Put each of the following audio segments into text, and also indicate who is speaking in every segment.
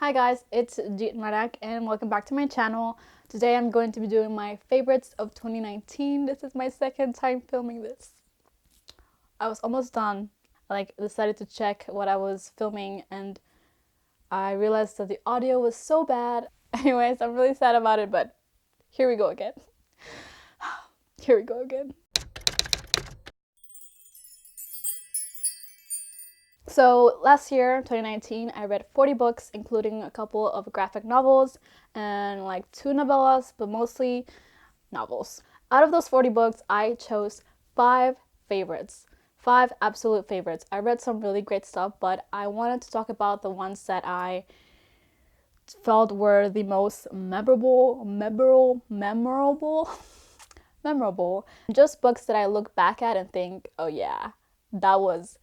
Speaker 1: Hi guys, it's Yitmarak and welcome back to my channel. Today I'm going to be doing my favorites of 2019. This is my second time filming this. I was almost done. I decided to check what I was filming and I realized that the audio was so bad. Anyways, I'm really sad about it, but here we go again. Here we go again. So last year, 2019, I read 40 books, including a couple of graphic novels and like 2 novellas, but mostly novels. Out of those 40 books, I chose 5 favorites. 5 absolute favorites. I read some really great stuff, but I wanted to talk about the ones that I felt were the most memorable. Just books that I look back at and think, oh yeah, that was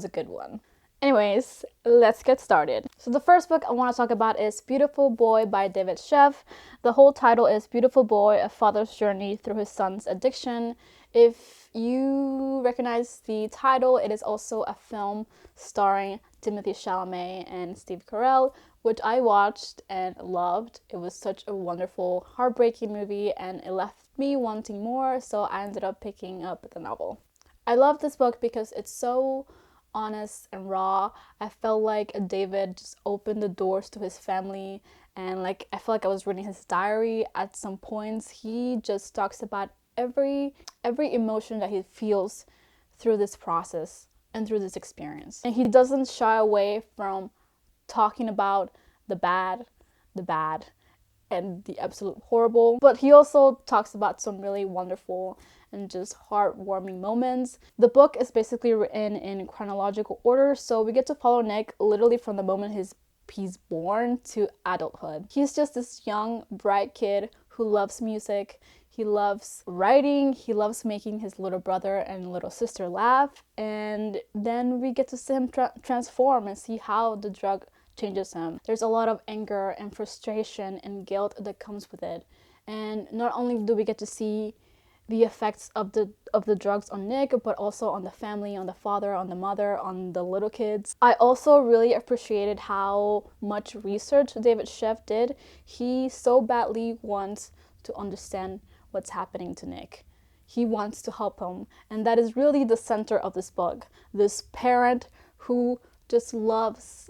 Speaker 1: a good one. Anyways, let's get started. So the first book I want to talk about is Beautiful Boy by David Sheff. The whole title is Beautiful Boy, A Father's Journey Through His Son's Addiction. If you recognize the title, it is also a film starring Timothée Chalamet and Steve Carell, which I watched and loved. It was such a wonderful, heartbreaking movie and it left me wanting more, so I ended up picking up the novel. I love this book because it's so honest and raw. I felt like David just opened the doors to his family and I felt like I was reading his diary at some points. He just talks about every emotion that he feels through this process and through this experience. And he doesn't shy away from talking about the bad, and the absolute horrible. But he also talks about some really wonderful and just heartwarming moments. The book is basically written in chronological order, so we get to follow Nick literally from the moment he's born to adulthood. He's just this young, bright kid who loves music. He loves writing, he loves making his little brother and little sister laugh, and then we get to see him transform and see how the drug changes him. There's a lot of anger and frustration and guilt that comes with it. And not only do we get to see the effects of the drugs on Nick, but also on the family, on the father, on the mother, on the little kids. I also really appreciated how much research David Sheff did. He so badly wants to understand what's happening to Nick. He wants to help him, and that is really the center of this book. This parent who just loves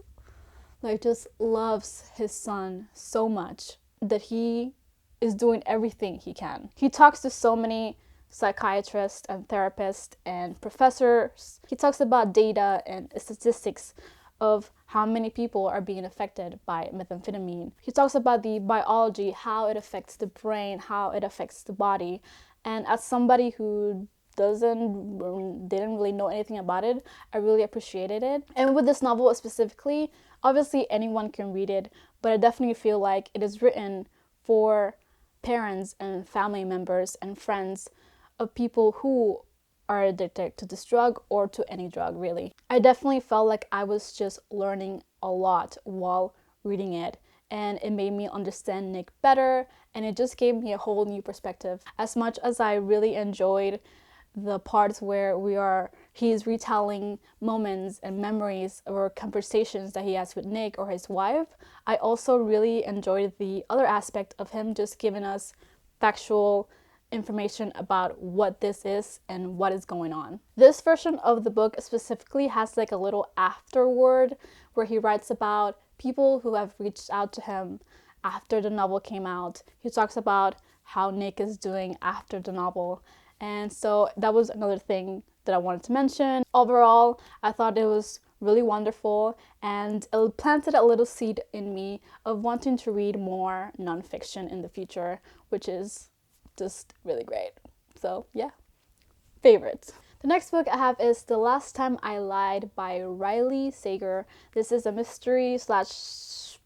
Speaker 1: his son so much that he is doing everything he can. He talks to so many psychiatrists and therapists and professors. He talks about data and statistics of how many people are being affected by methamphetamine. He talks about the biology, how it affects the brain, how it affects the body. And as somebody who didn't really know anything about it, I really appreciated it. And with this novel specifically, obviously anyone can read it, but I definitely feel like it is written for parents and family members and friends of people who are addicted to this drug or to any drug, really. I definitely felt like I was just learning a lot while reading it, and it made me understand Nick better, and it just gave me a whole new perspective. As much as I really enjoyed the parts where he's retelling moments and memories or conversations that he has with Nick or his wife, I also really enjoyed the other aspect of him just giving us factual information about what this is and what is going on. This version of the book specifically has a little afterword where he writes about people who have reached out to him after the novel came out. He talks about how Nick is doing after the novel. And so that was another thing that I wanted to mention. Overall, I thought it was really wonderful and it planted a little seed in me of wanting to read more nonfiction in the future, which is just really great. So yeah, favorites. The next book I have is The Last Time I Lied by Riley Sager. This is a mystery slash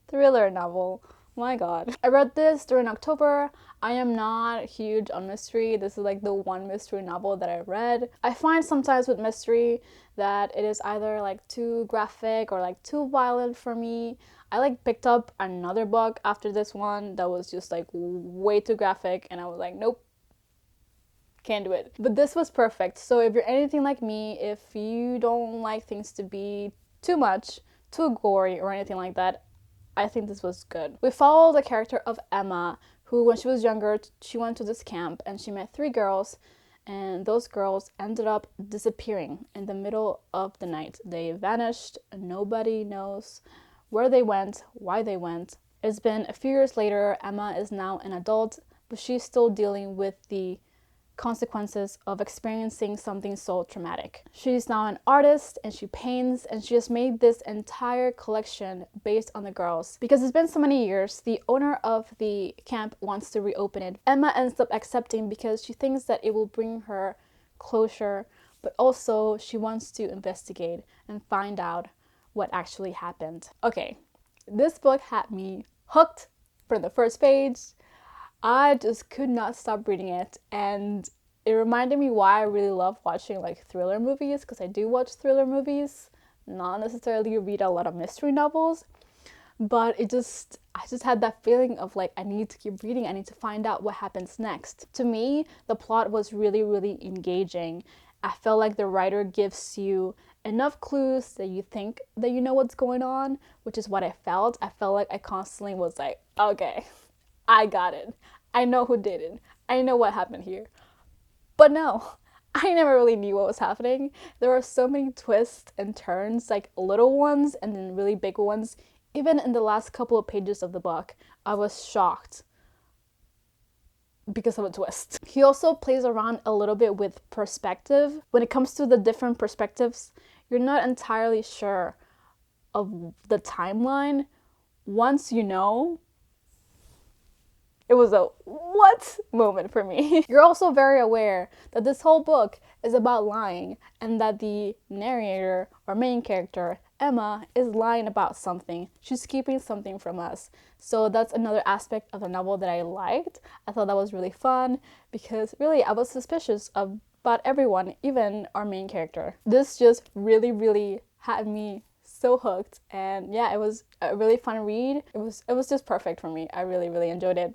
Speaker 1: thriller novel. My god. I read this during October. I am not huge on mystery. This is the one mystery novel that I read. I find sometimes with mystery that it is either too graphic or too violent for me. I picked up another book after this one that was just way too graphic and I was like, nope, can't do it. But this was perfect. So if you're anything like me, if you don't like things to be too much, too gory or anything like that. I think this was good. We follow the character of Emma, who when she was younger, she went to this camp and she met 3 girls, and those girls ended up disappearing in the middle of the night. They vanished, and nobody knows where they went, why they went. It's been a few years later. Emma is now an adult, but she's still dealing with the consequences of experiencing something so traumatic. She's now an artist and she paints, and she has made this entire collection based on the girls. Because it's been so many years, the owner of the camp wants to reopen it. Emma ends up accepting because she thinks that it will bring her closure, but also she wants to investigate and find out what actually happened. Okay, this book had me hooked from the first page. I just could not stop reading it, and it reminded me why I really love watching like thriller movies, because I do watch thriller movies, not necessarily read a lot of mystery novels, but I just had that feeling of like, I need to keep reading, I need to find out what happens next. To me, the plot was really, really engaging. I felt like the writer gives you enough clues that you think that you know what's going on, which is what I felt. I felt like I constantly was like, okay, I got it. I know who did it. I know what happened here. But no, I never really knew what was happening. There were so many twists and turns, like little ones and then really big ones. Even in the last couple of pages of the book, I was shocked because of a twist. He also plays around a little bit with perspective. When it comes to the different perspectives, you're not entirely sure of the timeline. Once you know, it was a what moment for me. You're also very aware that this whole book is about lying, and that the narrator or main character, Emma, is lying about something. She's keeping something from us. So that's another aspect of the novel that I liked. I thought that was really fun because really I was suspicious about everyone, even our main character. This just really, really had me so hooked, and yeah, it was a really fun read. It was just perfect for me. I really, really enjoyed it.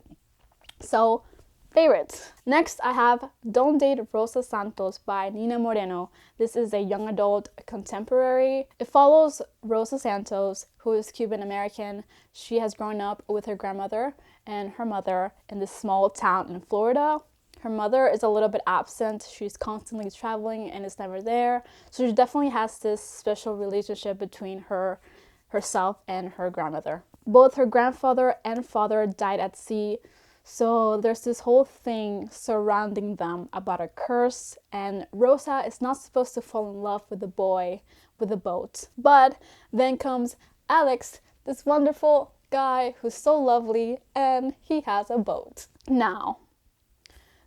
Speaker 1: So, favorites. Next, I have Don't Date Rosa Santos by Nina Moreno. This is a young adult contemporary. It follows Rosa Santos, who is Cuban American. She has grown up with her grandmother and her mother in this small town in Florida. Her mother is a little bit absent. She's constantly traveling and is never there. So she definitely has this special relationship between herself and her grandmother. Both her grandfather and father died at sea. So there's this whole thing surrounding them about a curse, and Rosa is not supposed to fall in love with the boy with the boat. But then comes Alex, this wonderful guy who's so lovely, and he has a boat. Now,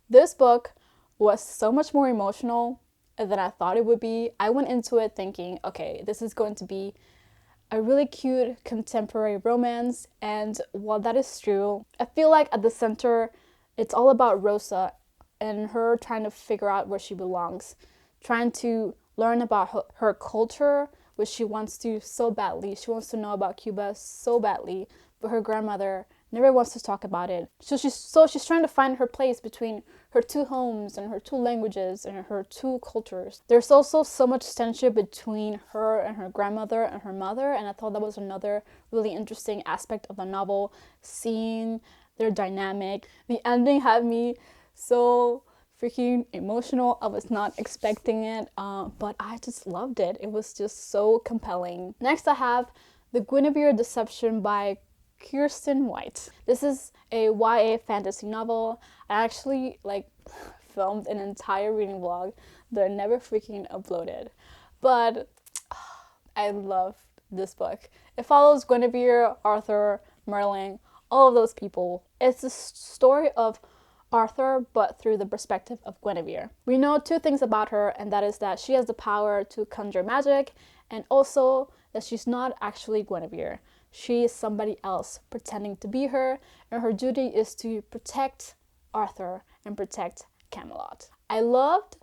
Speaker 1: this book was so much more emotional than I thought it would be. I went into it thinking, okay, this is going to be a really cute contemporary romance, and while that is true, I feel like at the center, it's all about Rosa and her trying to figure out where she belongs, trying to learn about her culture, which she wants to so badly. She wants to know about Cuba so badly, but her grandmother never wants to talk about it. So she's trying to find her place between her 2 homes and her 2 languages and her 2 cultures. There's also so much tension between her and her grandmother and her mother, and I thought that was another really interesting aspect of the novel, seeing their dynamic. The ending had me so freaking emotional. I was not expecting it, but I just loved it. It was just so compelling. Next, I have The Guinevere Deception by Kirsten White. This is a YA fantasy novel. I actually filmed an entire reading vlog that I never freaking uploaded, but I love this book. It follows Guinevere, Arthur, Merlin, all of those people. It's the story of Arthur, but through the perspective of Guinevere. We know 2 things about her, and that is that she has the power to conjure magic, and also that she's not actually Guinevere. She is somebody else pretending to be her, and her duty is to protect Arthur and protect Camelot. I loved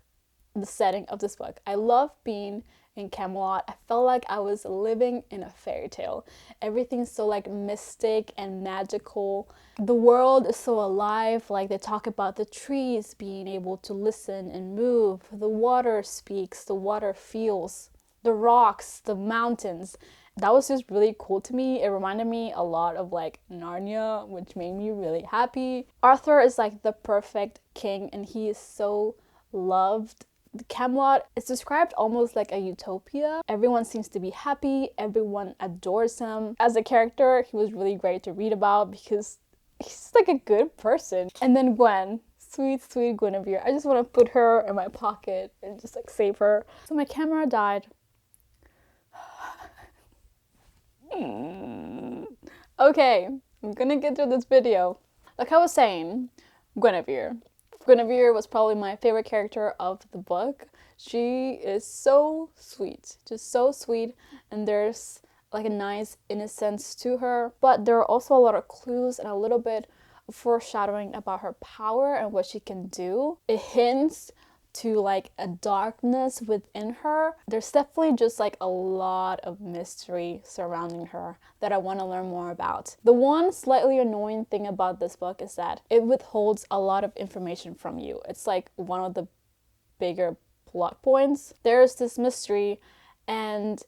Speaker 1: the setting of this book. I loved being in Camelot. I felt like I was living in a fairy tale. Everything's so mystic and magical. The world is so alive. They talk about the trees being able to listen and move. The water speaks, the water feels, the rocks, the mountains. that was just really cool to me. It reminded me a lot of like Narnia, which made me really happy. Arthur is like the perfect king and he is so loved. Camelot is described almost like a utopia. Everyone seems to be happy, everyone adores him. As a character, he was really great to read about because he's like a good person. And then Gwen, sweet Guinevere. I just want to put her in my pocket and just like save her. So my camera died. Okay, I'm gonna get through this video. Like I was saying, Guinevere. Guinevere was probably my favorite character of the book. She is so sweet, just so sweet, and there's like a nice innocence to her, but there are also a lot of clues and a little bit of foreshadowing about her power and what she can do. It hints to like a darkness within her. There's definitely just like a lot of mystery surrounding her that I want to learn more about. The one slightly annoying thing about this book is that it withholds a lot of information from you. It's like one of the bigger plot points. There's this mystery and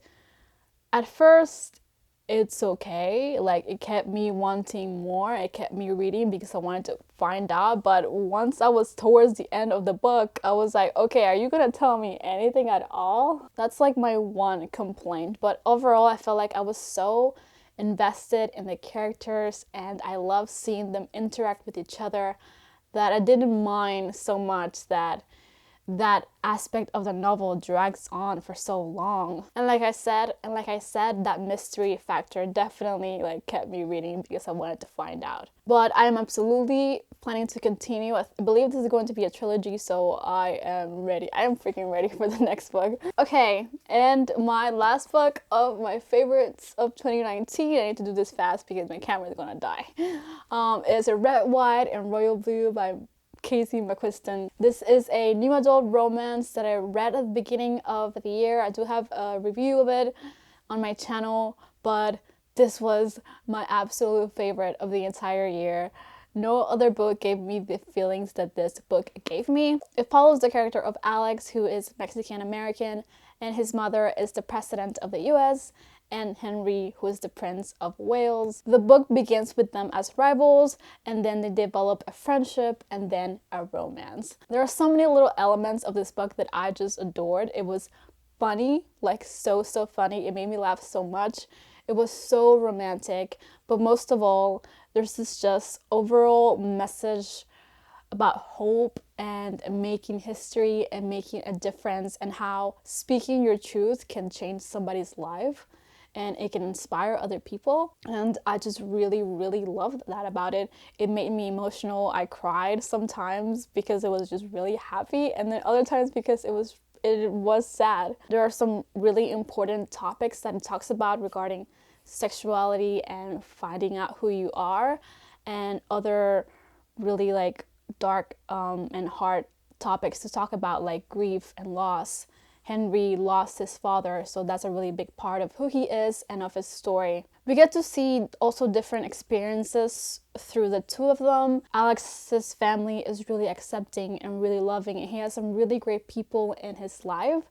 Speaker 1: at first it's okay, like it kept me wanting more, it kept me reading because I wanted to find out, but once I was towards the end of the book, I was like, okay, are you gonna tell me anything at all? That's like my one complaint, but overall I felt like I was so invested in the characters and I love seeing them interact with each other that I didn't mind so much that aspect of the novel drags on for so long. And like I said, that mystery factor definitely like kept me reading because I wanted to find out. But I am absolutely planning to continue. I believe this is going to be a trilogy, so I am ready. I am freaking ready for the next book. Okay, and my last book of my favorites of 2019, I need to do this fast because my camera is gonna die, is Red, White, and Royal Blue by Casey McQuiston. This is a new adult romance that I read at the beginning of the year. I do have a review of it on my channel, but this was my absolute favorite of the entire year. No other book gave me the feelings that this book gave me. It follows the character of Alex, who is Mexican American, and his mother is the president of the US, and Henry, who is the Prince of Wales. The book begins with them as rivals, and then they develop a friendship and then a romance. There are so many little elements of this book that I just adored. It was funny, like so funny. It made me laugh so much. It was so romantic, but most of all, there's this just overall message about hope and making history and making a difference and how speaking your truth can change somebody's life and it can inspire other people. And I just really loved that about it. It made me emotional. I cried sometimes because it was just really happy, and then other times because it was sad. There are some really important topics that it talks about regarding sexuality and finding out who you are, and other really like dark and hard topics to talk about, like grief and loss. Henry lost his father, so that's a really big part of who he is and of his story. We get to see also different experiences through the two of them. Alex's family is really accepting and really loving, and he has some really great people in his life.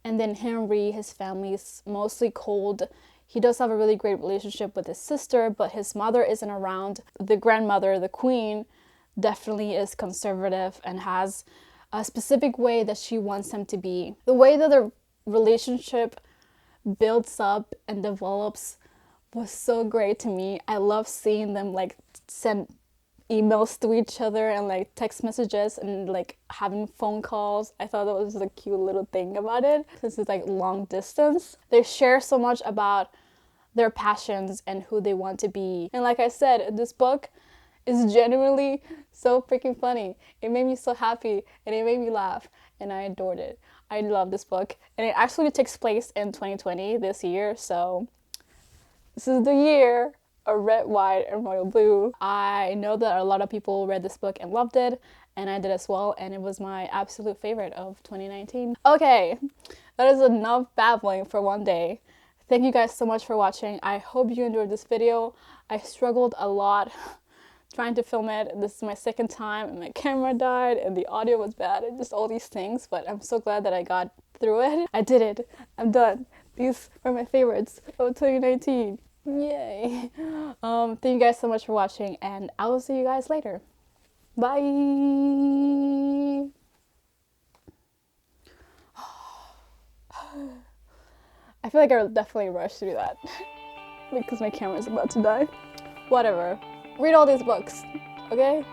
Speaker 1: And then Henry, his family is mostly cold. He does have a really great relationship with his sister, but his mother isn't around. The grandmother, the queen, definitely is conservative and has a specific way that she wants him to be. The way that the relationship builds up and develops was so great to me. I love seeing them like send emails to each other and like text messages and like having phone calls. I thought that was a cute little thing about it, since it's like long distance. They share so much about their passions and who they want to be. And like I said, this book is genuinely so freaking funny. It made me so happy and it made me laugh and I adored it. I love this book, and it actually takes place in 2020, this year, so this is the year of Red, White, and Royal Blue. I know that a lot of people read this book and loved it, and I did as well, and it was my absolute favorite of 2019. Okay, that is enough babbling for one day. Thank you guys so much for watching. I hope you enjoyed this video. I struggled a lot trying to film it. This is my second time and my camera died and the audio was bad and just all these things, but I'm so glad that I got through it. I did it. I'm done. These are my favorites of 2019. Yay. Thank you guys so much for watching, and I will see you guys later. Bye. I feel like I definitely rushed through that because my camera's about to die. Whatever. Read all these books, okay?